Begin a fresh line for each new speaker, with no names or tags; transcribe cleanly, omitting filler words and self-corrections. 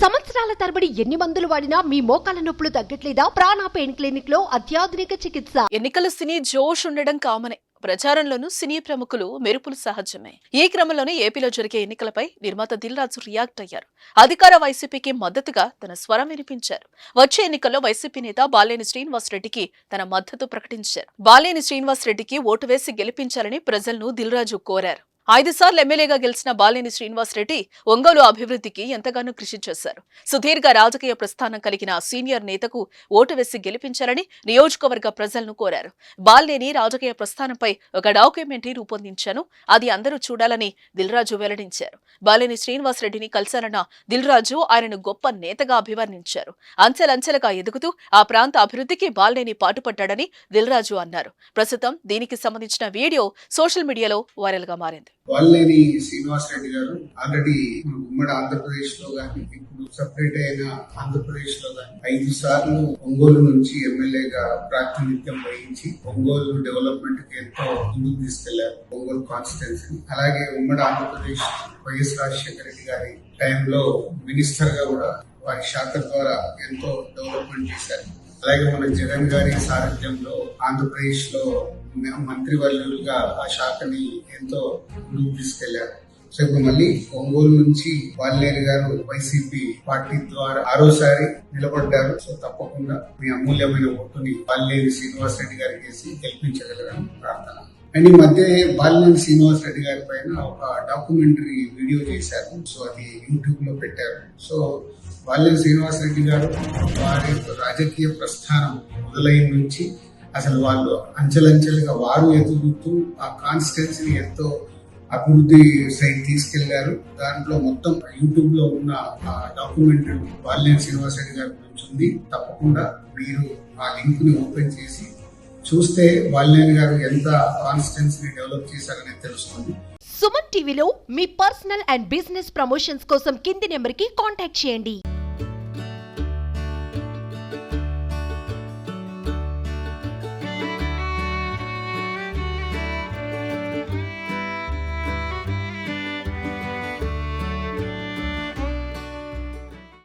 సంవత్సరాల తరబడి ఎన్ని మందులు వాడినా మీ మోకాల నొప్పులు తగ్గట్లేదా? ప్రాణ పెయిన్ క్లినిక్ లో అత్యాధునిక చికిత్స.
ఎన్నికల సినీ జోష్ ఉండడం కామనే. ప్రచారంలోనూ సినీ ప్రముఖులు మెరుపులు సహజమే. ఈ క్రమంలోనే ఏపీలో జరిగే ఎన్నికలపై నిర్మాత దిల్ రాజు రియాక్ట్ అయ్యారు. అధికార వైసీపీకి మద్దతుగా తన స్వరం వినిపించారు. వచ్చే ఎన్నికల్లో వైసీపీ నేత బాలేని శ్రీనివాస్ రెడ్డికి తన మద్దతు ప్రకటించారు. బాలేని శ్రీనివాస్ రెడ్డికి ఓటు వేసి గెలిపించాలని ప్రజలను దిల్ రాజు కోరారు. 5 సార్లు ఎమ్మెల్యేగా గెలిచిన బాలేని శ్రీనివాస్ రెడ్డి ఒంగోలు అభివృద్ధికి ఎంతగానో కృషి చేశారు. సుదీర్ఘ రాజకీయ ప్రస్థానం కలిగిన సీనియర్ నేతకు ఓటు వేసి గెలిపించాలని నియోజకవర్గ ప్రజలను కోరారు. బాలేని రాజకీయ ప్రస్థానంపై ఒక డాక్యుమెంటరీ రూపొందించాను, అది అందరూ చూడాలని దిల్ రాజు వెల్లడించారు. బాలేని శ్రీనివాస్ రెడ్డిని కలిశారన్న దిల్ రాజు ఆయనను గొప్ప నేతగా అభివర్ణించారు. అంచెలంచెలుగా ఎదుగుతూ ఆ ప్రాంత అభివృద్ధికి బాలేని పాటుపడ్డాడని దిల్ రాజు అన్నారు. ప్రస్తుతం దీనికి సంబంధించిన వీడియో సోషల్ మీడియాలో వైరల్ గా మారింది.
బాలినేని శ్రీనివాస్ రెడ్డి గారు ఆల్రెడీ ఉమ్మడి ఆంధ్రప్రదేశ్ లో గానీ, ఇప్పుడు సపరేట్ అయిన ఆంధ్రప్రదేశ్ లో గానీ 5 సార్లు ఒంగోలు నుంచి ఎమ్మెల్యేగా ప్రాతినిధ్యం వహించి ఒంగోలు డెవలప్మెంట్ కి ఎంతో ముందుకు తీసుకెళ్లారు. ఒంగోలు కాన్స్టిట్యున్సీ, అలాగే ఉమ్మడి ఆంధ్రప్రదేశ్ వైఎస్ రాజశేఖర రెడ్డి గారి టైంలో మినిస్టర్ గా కూడా వారి శాఖ ద్వారా ఎంతో డెవలప్మెంట్ చేశారు. అలాగే మన జగన్ గారి సారథ్యంలో ఆంధ్రప్రదేశ్ లో మంత్రివర్యులుగా ఆ శాఖని ఎంతో ముందుకు తీసుకెళ్లారు. సో ఇప్పుడు మళ్ళీ ఒంగోలు నుంచి బాలినేని గారు వైసీపీ పార్టీ ద్వారా 6సారి నిలబడ్డారు. సో తప్పకుండా మీ అమూల్యమైన ఓటుని బాలినేని శ్రీనివాస్ రెడ్డి గారికి వేసి గెలిపించగలరని ప్రార్థన. అండ్ ఈ మధ్య బాలినేని శ్రీనివాస్ రెడ్డి గారి పైన ఒక డాక్యుమెంటరీ వీడియో చేశారు. సో అది యూట్యూబ్ లో పెట్టారు. సో బాలినేని శ్రీనివాస్ రెడ్డి గారు వారి రాజకీయ ప్రస్థానం మొదలైన నుంచి అసలు వాళ్ళు అంచెలంచెలుగా వారు ఎదుగుతూ ఆ కాన్స్టిట్యున్సీని ఎంతో అభివృద్ధి సైడ్ తీసుకెళ్లారు. దాంట్లో మొత్తం యూట్యూబ్ లో ఉన్న డాక్యుమెంటరీ బాలినేని శ్రీనివాస్ రెడ్డి గారి గురించి ఉంది. తప్పకుండా మీరు ఆ లింక్ ని ఓపెన్ చేసి చూస్తే బాలినేని గారు ఎంత కాన్స్టిట్యున్సీని డెవలప్ చేశారనేది తెలుస్తుంది.
సుమన్ టీవీలో మీ పర్సనల్ అండ్ బిజినెస్ ప్రమోషన్స్ కోసం కింది నెంబర్ కి కాంటాక్ట్ చేయండి.